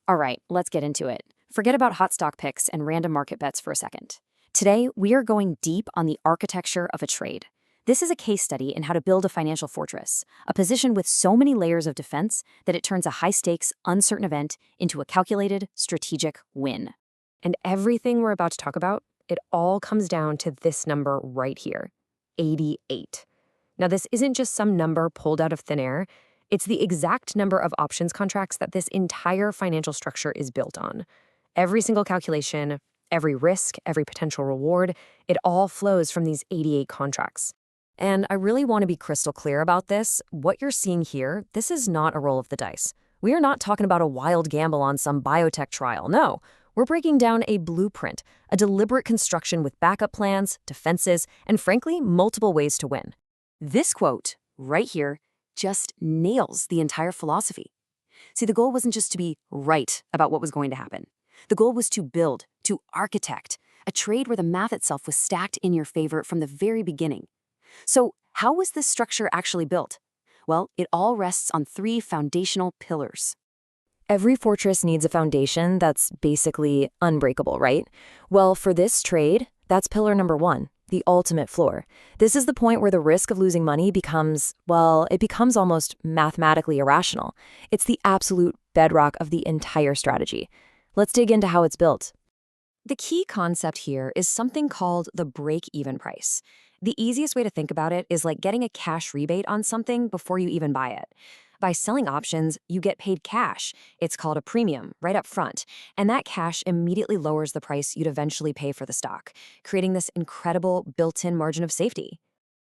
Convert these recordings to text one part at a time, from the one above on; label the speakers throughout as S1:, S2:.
S1: All right, let's get into it. Forget about hot stock picks and random market bets for a second. Today, we are going deep on the architecture of a trade. This is a case study in how to build a financial fortress, a position with so many layers of defense that it turns a high-stakes, uncertain event into a calculated, strategic win.
S2: And everything we're about to talk about, it all comes down to this number right here, 88. Now, this isn't just some number pulled out of thin air. It's the exact number of options contracts that this entire financial structure is built on. Every single calculation, every risk, every potential reward, it all flows from these 88 contracts. And I really want to be crystal clear about this. What you're seeing here, this is not a roll of the dice. We are not talking about a wild gamble on some biotech trial. No, we're breaking down a blueprint, a deliberate construction with backup plans, defenses, and frankly, multiple ways to win. This quote, right here, just nails the entire philosophy. See, the goal wasn't just to be right about what was going to happen. The goal was to build, to architect, a trade where the math itself was stacked in your favor from the very beginning. So how was this structure actually built? Well, it all rests on three foundational pillars. Every fortress needs a foundation that's basically unbreakable, right? Well, for this trade, that's pillar number one, the ultimate floor. This is the point where the risk of losing money becomes, well, it becomes almost mathematically irrational. It's the absolute bedrock of the entire strategy. Let's dig into how it's built. The key concept here is something called the break-even price. The easiest way to think about it is like getting a cash rebate on something before you even buy it. By selling options, you get paid cash. It's called a premium right up front, and that cash immediately lowers the price you'd eventually pay for the stock, creating this incredible built-in margin of safety.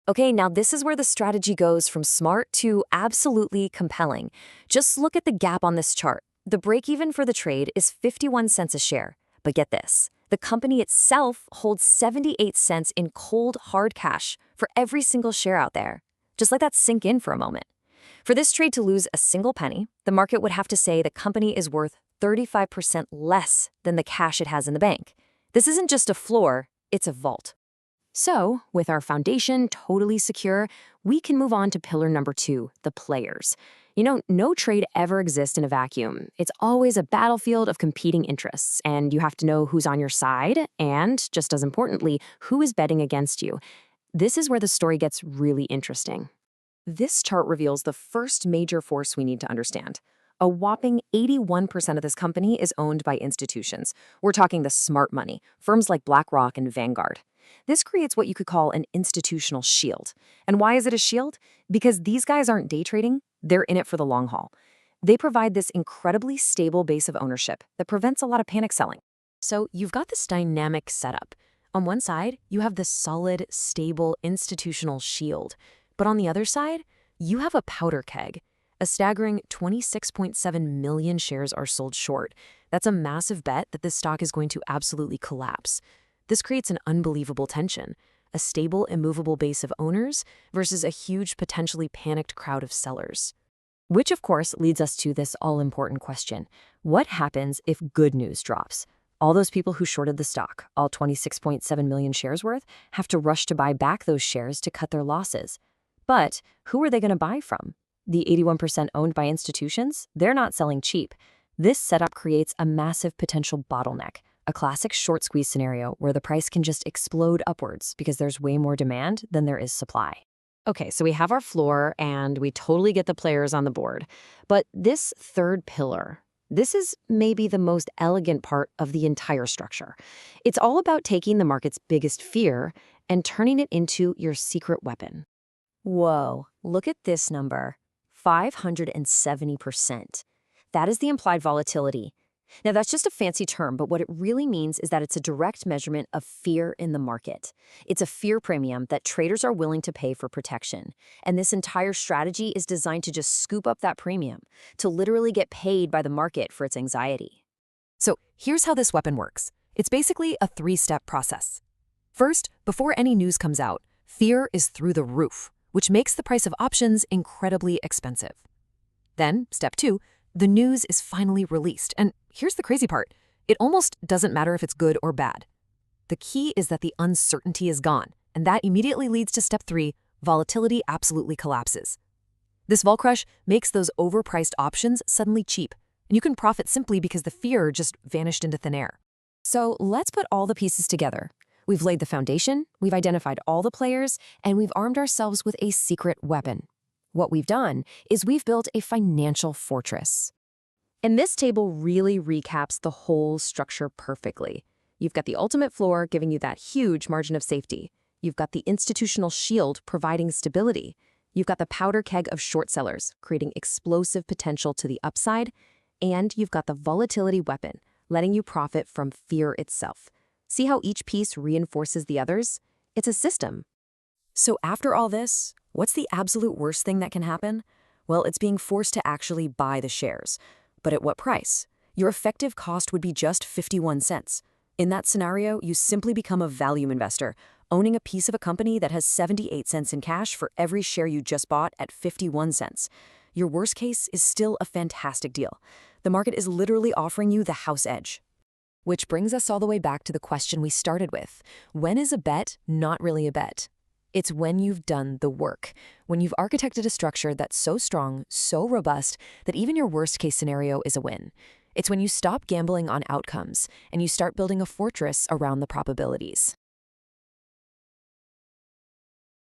S2: Okay, now this is where the strategy goes from smart to absolutely compelling. Just look at the gap on this chart. The break-even for the trade is 51 cents a share. But get this, the company itself holds 78 cents in cold, hard cash for every single share out there. Just let that sink in for a moment. For this trade to lose a single penny, the market would have to say the company is worth 35% less than the cash it has in the bank. This isn't just a floor, it's a vault. So, with our foundation totally secure, we can move on to pillar number two, the players. You know, no trade ever exists in a vacuum. It's always a battlefield of competing interests, and you have to know who's on your side and, just as importantly, who is betting against you. This is where the story gets really interesting. This chart reveals the first major force we need to understand. A whopping 81% of this company is owned by institutions. We're talking the smart money, firms like BlackRock and Vanguard. This creates what you could call an institutional shield. And why is it a shield? Because these guys aren't day trading, they're in it for the long haul. They provide this incredibly stable base of ownership that prevents a lot of panic selling. So you've got this dynamic setup. On one side, you have this solid, stable institutional shield. But on the other side, you have a powder keg. A staggering 26.7 million shares are sold short. That's a massive bet that this stock is going to absolutely collapse. This creates an unbelievable tension, a stable, immovable base of owners versus a huge, potentially panicked crowd of sellers. Which, of course, leads us to this all-important question. What happens if good news drops? All those people who shorted the stock, all 26.7 million shares worth, have to rush to buy back those shares to cut their losses. But who are they going to buy from? The 81% owned by institutions? They're not selling cheap. This setup creates a massive potential bottleneck, a classic short squeeze scenario where the price can just explode upwards because there's way more demand than there is supply. Okay, so we have our floor and we totally get the players on the board. But this third pillar, this is maybe the most elegant part of the entire structure. It's all about taking the market's biggest fear and turning it into your secret weapon. Whoa, look at this number, 570%. That is the implied volatility. Now, that's just a fancy term, but what it really means is that it's a direct measurement of fear in the market. It's a fear premium that traders are willing to pay for protection. And this entire strategy is designed to just scoop up that premium, to literally get paid by the market for its anxiety.
S3: So here's how this weapon works. It's basically a three-step process. First, before any news comes out, fear is through the roof, which makes the price of options incredibly expensive. Then, step two, the news is finally released. And here's the crazy part. It almost doesn't matter if it's good or bad. The key is that the uncertainty is gone, and that immediately leads to step three, volatility absolutely collapses. This vol crush makes those overpriced options suddenly cheap. And you can profit simply because the fear just vanished into thin air.
S1: So let's put all the pieces together. We've laid the foundation, we've identified all the players, and we've armed ourselves with a secret weapon. What we've done is we've built a financial fortress.
S2: And this table really recaps the whole structure perfectly. You've got the ultimate floor giving you that huge margin of safety. You've got the institutional shield providing stability. You've got the powder keg of short sellers creating explosive potential to the upside. And you've got the volatility weapon letting you profit from fear itself. See how each piece reinforces the others? It's a system.
S1: So after all this, what's the absolute worst thing that can happen? Well, it's being forced to actually buy the shares. But at what price? Your effective cost would be just 51 cents. In that scenario, you simply become a value investor, owning a piece of a company that has 78 cents in cash for every share you just bought at 51 cents. Your worst case is still a fantastic deal. The market is literally offering you the house edge. Which brings us all the way back to the question we started with. When is a bet not really a bet? It's when you've done the work, when you've architected a structure that's so strong, so robust, that even your worst-case scenario is a win. It's when you stop gambling on outcomes and you start building a fortress around the probabilities.